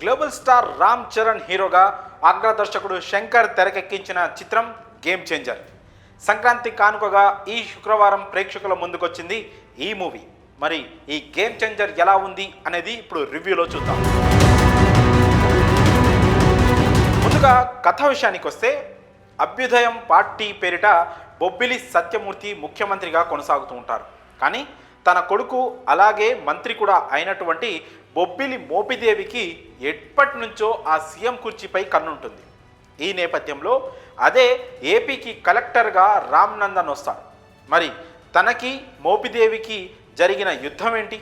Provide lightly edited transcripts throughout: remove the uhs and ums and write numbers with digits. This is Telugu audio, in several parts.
గ్లోబల్ స్టార్ రామ్ చరణ్ హీరోగా అగ్రదర్శకుడు శంకర్ తెరకెక్కించిన చిత్రం గేమ్ చేంజర్. సంక్రాంతి కానుకగా ఈ శుక్రవారం ప్రేక్షకుల ముందుకొచ్చింది ఈ మూవీ. మరి ఈ గేమ్ చేంజర్ ఎలా ఉంది అనేది ఇప్పుడు రివ్యూలో చూద్దాం. ముందుగా కథ విషయానికి వస్తే, అభ్యుదయం పార్టీ పేరిట బొబ్బిలి సత్యమూర్తి ముఖ్యమంత్రిగా కొనసాగుతూ ఉంటారు. కానీ తన కొడుకు అలాగే మంత్రి కూడా అయినటువంటి బొబ్బిలి మోపిదేవికి ఎప్పటి నుంచో ఆ సీఎం కుర్చీపై కన్నుంటుంది. ఈ నేపథ్యంలో అదే ఏపీకి కలెక్టర్గా రామ్ నందన్ వస్తాడు. మరి తనకి మోపిదేవికి జరిగిన యుద్ధం ఏంటి?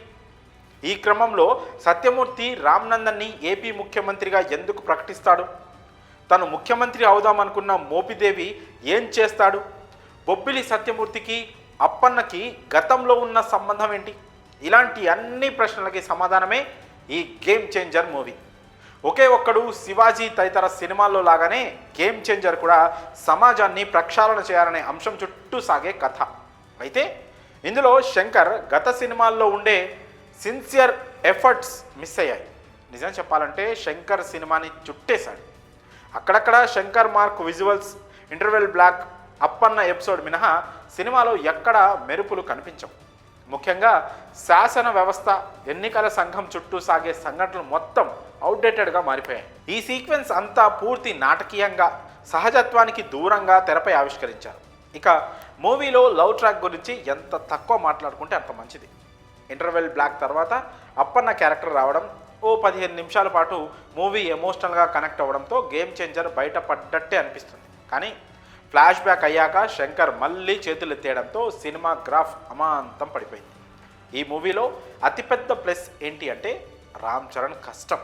ఈ క్రమంలో సత్యమూర్తి రామ్ నందన్ని ఏపీ ముఖ్యమంత్రిగా ఎందుకు ప్రకటిస్తాడు? తను ముఖ్యమంత్రి అవుదామనుకున్న మోపిదేవి ఏం చేస్తాడు? బొబ్బిలి సత్యమూర్తికి అప్పన్నకి గతంలో ఉన్న సంబంధం ఏంటి? ఇలాంటి అన్ని ప్రశ్నలకి సమాధానమే ఈ గేమ్ చేంజర్ మూవీ. ఒకే ఒక్కడు శివాజీ తదితర సినిమాల్లో లాగానే గేమ్ చేంజర్ కూడా సమాజాన్ని ప్రక్షాళన చేయాలనే అంశం చుట్టూ సాగే కథ. అయితే ఇందులో శంకర్ గత సినిమాల్లో ఉండే సిన్సియర్ ఎఫర్ట్స్ మిస్ అయ్యాయి. నిజం చెప్పాలంటే శంకర్ సినిమాని చుట్టేశాడు. అక్కడక్కడ Shankar mark visuals, interval block, Appanna episode మినహా సినిమాలో ఎక్కడా మెరుపులు కనిపించవు. ముఖ్యంగా శాసన వ్యవస్థ, ఎన్నికల సంఘం చుట్టూ సాగే సంఘటనలు మొత్తం అవుట్డేటెడ్గా మారిపోయాయి. ఈ సీక్వెన్స్ అంతా పూర్తి నాటకీయంగా, సహజత్వానికి దూరంగా తెరపై ఆవిష్కరించారు. ఇక మూవీలో లవ్ ట్రాక్ గురించి ఎంత తక్కువ మాట్లాడుకుంటే అంత మంచిది. ఇంటర్వెల్ బ్లాక్ తర్వాత అప్పన్న క్యారెక్టర్ రావడం, ఓ 15 నిమిషాల పాటు మూవీ ఎమోషనల్గా కనెక్ట్ అవ్వడంతో గేమ్ చేంజర్ బయటపడ్డట్టే అనిపిస్తుంది. కానీ ఫ్లాష్ బ్యాక్ అయ్యాక శంకర్ మళ్ళీ చేతులు ఎత్తేయడంతో సినిమా గ్రాఫ్ అమాంతం పడిపోయింది. ఈ మూవీలో అతిపెద్ద ప్లస్ ఏంటి అంటే రామ్ చరణ్ కష్టం.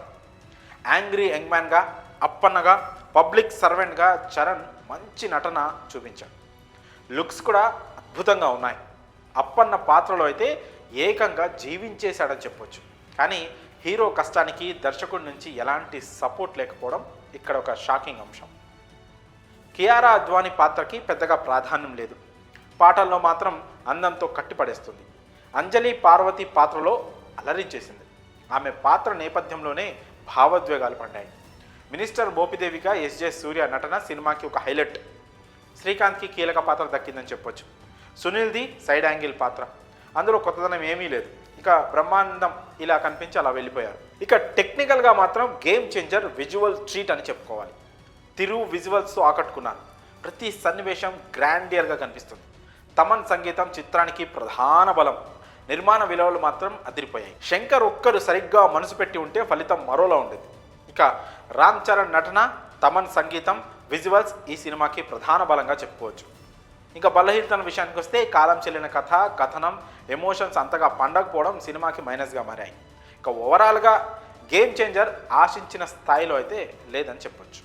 యాంగ్రీ యంగ్ మ్యాన్గా, అప్పన్నగా, పబ్లిక్ సర్వెంట్గా చరణ్ మంచి నటన చూపించాడు. లుక్స్ కూడా అద్భుతంగా ఉన్నాయి. అప్పన్న పాత్రలో అయితే ఏకంగా జీవించేశాడని చెప్పొచ్చు. కానీ హీరో కష్టానికి దర్శకుడి నుంచి ఎలాంటి సపోర్ట్ లేకపోవడం ఇక్కడ ఒక షాకింగ్ అంశం. కియారా అద్వానీ పాత్రకి పెద్దగా ప్రాధాన్యం లేదు. పాటల్లో మాత్రం అందంతో కట్టిపడేస్తుంది. అంజలి పార్వతి పాత్రలో అలరించేసింది. ఆమె పాత్ర నేపథ్యంలోనే భావోద్వేగాలు పడ్డాయి. మినిస్టర్ మోపిదేవిగా ఎస్జే సూర్య నటన సినిమాకి ఒక హైలైట్. శ్రీకాంత్కి కీలక పాత్ర దక్కిందని చెప్పొచ్చు. సునీల్ది సైడ్ యాంగిల్ పాత్ర, అందులో కొత్తదనం ఏమీ లేదు. ఇక బ్రహ్మానందం ఇలా కనిపించి అలా వెళ్ళిపోయారు. ఇక టెక్నికల్గా మాత్రం గేమ్ చేంజర్ విజువల్ ట్రీట్ అని చెప్పుకోవాలి. తిరు విజువల్స్తో ఆకట్టుకున్నాను. ప్రతి సన్నివేశం గ్రాండియర్గా కనిపిస్తుంది. తమన్ సంగీతం చిత్రానికి ప్రధాన బలం. నిర్మాణ విలువలు మాత్రం అదిరిపోయాయి. శంకర్ ఒక్కరు సరిగ్గా మనసు పెట్టి ఉంటే ఫలితం మరోలా ఉండేది. ఇక రామ్ చరణ్ నటన, తమన్ సంగీతం, విజువల్స్ ఈ సినిమాకి ప్రధాన బలంగా చెప్పుకోవచ్చు. ఇంకా బలహీనతల విషయానికి వస్తే కాలం చెల్లిన కథ, కథనం, ఎమోషన్స్ అంతగా పండకపోవడం సినిమాకి మైనస్గా మారాయి. ఇక ఓవరాల్గా గేమ్ చేంజర్ ఆశించిన స్థాయిలో అయితే లేదని చెప్పొచ్చు.